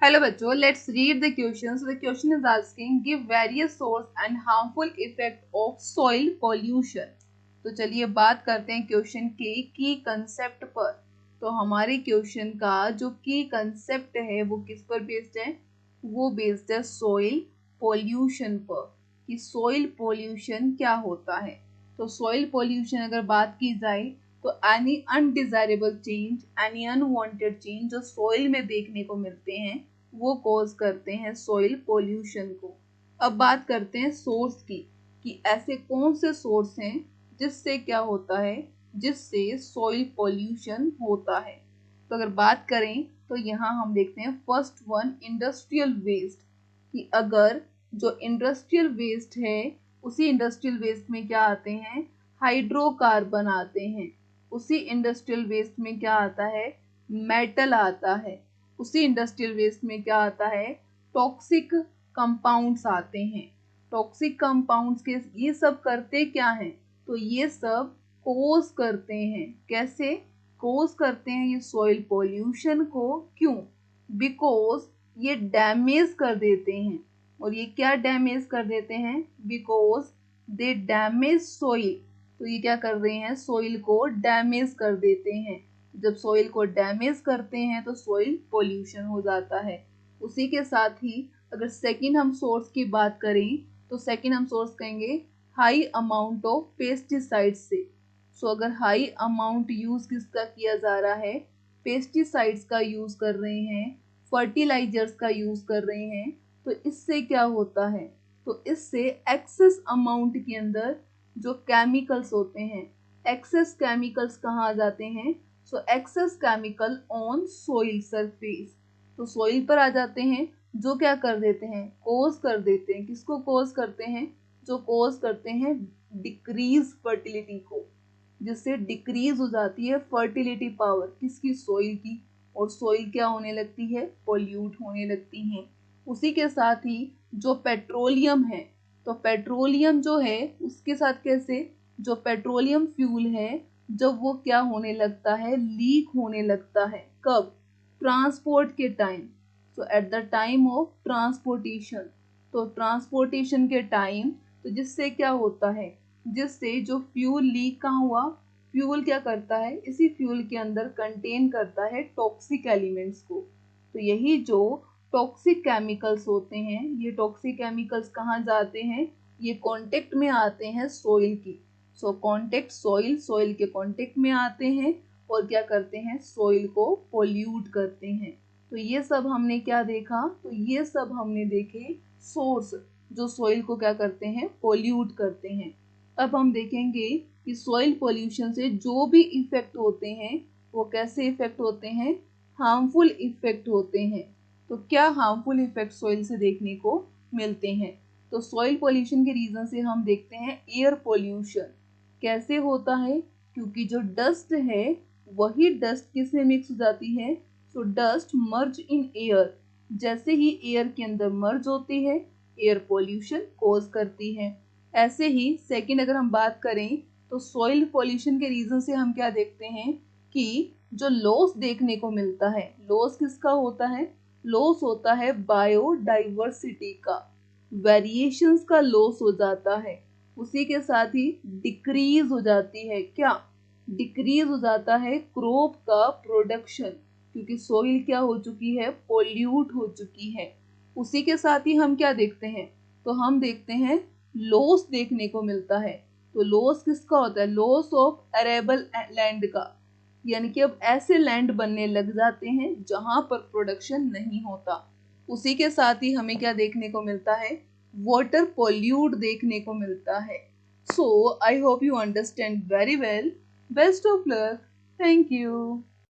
Hello बच्चों, let's read the question. So the question is asking, give various source and harmful effect of soil pollution. तो चलिए बात करते हैं question के की कंसेप्ट पर। तो हमारे क्वेश्चन का जो की कंसेप्ट है वो किस पर बेस्ड है? वो बेस्ड है सॉइल पोल्यूशन पर, कि सॉइल पोल्यूशन क्या होता है। तो सॉइल पोल्यूशन अगर बात की जाए तो any undesirable change, any unwanted change जो सॉइल में देखने को मिलते हैं वो कॉज करते हैं सॉइल पोल्यूशन को। अब बात करते हैं सोर्स की, कि ऐसे कौन से सोर्स हैं जिससे क्या होता है, जिससे सॉइल पोल्यूशन होता है। तो अगर बात करें तो यहाँ हम देखते हैं फर्स्ट वन इंडस्ट्रियल वेस्ट, कि अगर जो इंडस्ट्रियल वेस्ट है उसी इंडस्ट्रियल वेस्ट में क्या आते हैं, हाइड्रोकार्बन आते हैं। उसी इंडस्ट्रियल वेस्ट में क्या आता है, मेटल आता है। उसी इंडस्ट्रियल वेस्ट में क्या आता है, टॉक्सिक कंपाउंड्स आते हैं। टॉक्सिक कंपाउंड्स के ये सब करते क्या हैं, तो ये सब कोज करते हैं। कैसे कोज करते हैं ये सॉइल पोल्यूशन को? क्यों? बिकॉज ये डैमेज कर देते हैं। और ये क्या डैमेज कर देते हैं? Because they damage soil. तो ये क्या कर रहे हैं, सॉइल को डैमेज कर देते हैं। जब सॉइल को डैमेज करते हैं तो सॉइल पोल्यूशन हो जाता है। उसी के साथ ही अगर सेकंड हम सोर्स की बात करें तो सेकंड हम सोर्स कहेंगे हाई अमाउंट ऑफ पेस्टिसाइड्स से। सो अगर हाई अमाउंट यूज किसका किया जा रहा है, पेस्टिसाइड्स का यूज कर रहे हैं, फर्टिलाइजर्स का यूज कर रहे हैं, तो इससे क्या होता है, तो इससे एक्सेस अमाउंट के अंदर जो केमिकल्स होते हैं, एक्सेस केमिकल्स कहाँ आ जाते हैं, so excess chemical on soil surface, तो सोइल पर आ जाते हैं, जो क्या कर देते हैं, कोज कर देते हैं। किसको कोज करते हैं, जो कोज करते हैं डिक्रीज फर्टिलिटी को, जिससे डिक्रीज हो जाती है फर्टिलिटी पावर किसकी, सोइल की। और सोइल क्या होने लगती है, पोल्यूट होने लगती है। उसी के साथ ही जो पेट्रोलियम है, तो पेट्रोलियम जो है उसके साथ कैसे, जो पेट्रोलियम फ्यूल है जब वो क्या होने लगता है, लीक होने लगता है। कब? ट्रांसपोर्ट के time. So at the time of transportation, तो ट्रांसपोर्टेशन के टाइम, तो जिससे क्या होता है, जिससे जो फ्यूल लीक कहाँ हुआ, फ्यूल क्या करता है, इसी फ्यूल के अंदर कंटेन करता है टॉक्सिक एलिमेंट्स को। तो यही जो टॉक्सिक केमिकल्स होते हैं, ये टॉक्सिक केमिकल्स कहाँ जाते हैं, ये कांटेक्ट में आते हैं सॉइल की। सो कांटेक्ट सॉइल, सॉइल के कांटेक्ट में आते हैं और क्या करते हैं, सॉइल को पोल्यूट करते हैं। तो ये सब हमने क्या देखा, तो ये सब हमने देखे सोर्स जो सॉइल को क्या करते हैं, पोल्यूट करते हैं। अब हम देखेंगे कि सॉइल पोल्यूशन से जो भी इफेक्ट होते हैं वो कैसे इफेक्ट होते हैं, हार्मफुल इफेक्ट होते हैं। तो क्या हार्मफुल इफेक्ट सॉइल से देखने को मिलते हैं, तो सॉइल पोल्यूशन के रीजन से हम देखते हैं एयर पोल्यूशन। कैसे होता है, क्योंकि जो डस्ट है वही डस्ट किसमें मिक्स हो जाती है, तो डस्ट मर्ज इन एयर, जैसे ही एयर के अंदर मर्ज होती है एयर पोल्यूशन कॉज करती है। ऐसे ही सेकंड अगर हम बात करें तो सॉइल पोल्यूशन के रीजन से हम क्या देखते हैं, कि जो लॉस देखने को मिलता है, लॉस किसका होता है, लॉस होता है बायोडाइवर्सिटी का, वेरिएशंस का लॉस हो जाता है। उसी के साथ ही डिक्रीज हो जाती है, क्या डिक्रीज हो जाता है क्रॉप का प्रोडक्शन, क्योंकि सोइल क्या हो चुकी है, पोल्यूट हो चुकी है। उसी के साथ ही हम क्या देखते हैं, तो हम देखते हैं लॉस देखने को मिलता है। तो लॉस किसका होता है, लॉस ऑफ अरेबल लैंड का, यानी कि अब ऐसे लैंड बनने लग जाते हैं जहां पर प्रोडक्शन नहीं होता। उसी के साथ ही हमें क्या देखने को मिलता है, वाटर पोल्यूट देखने को मिलता है। So I hope you understand very well. Best of luck. Thank you.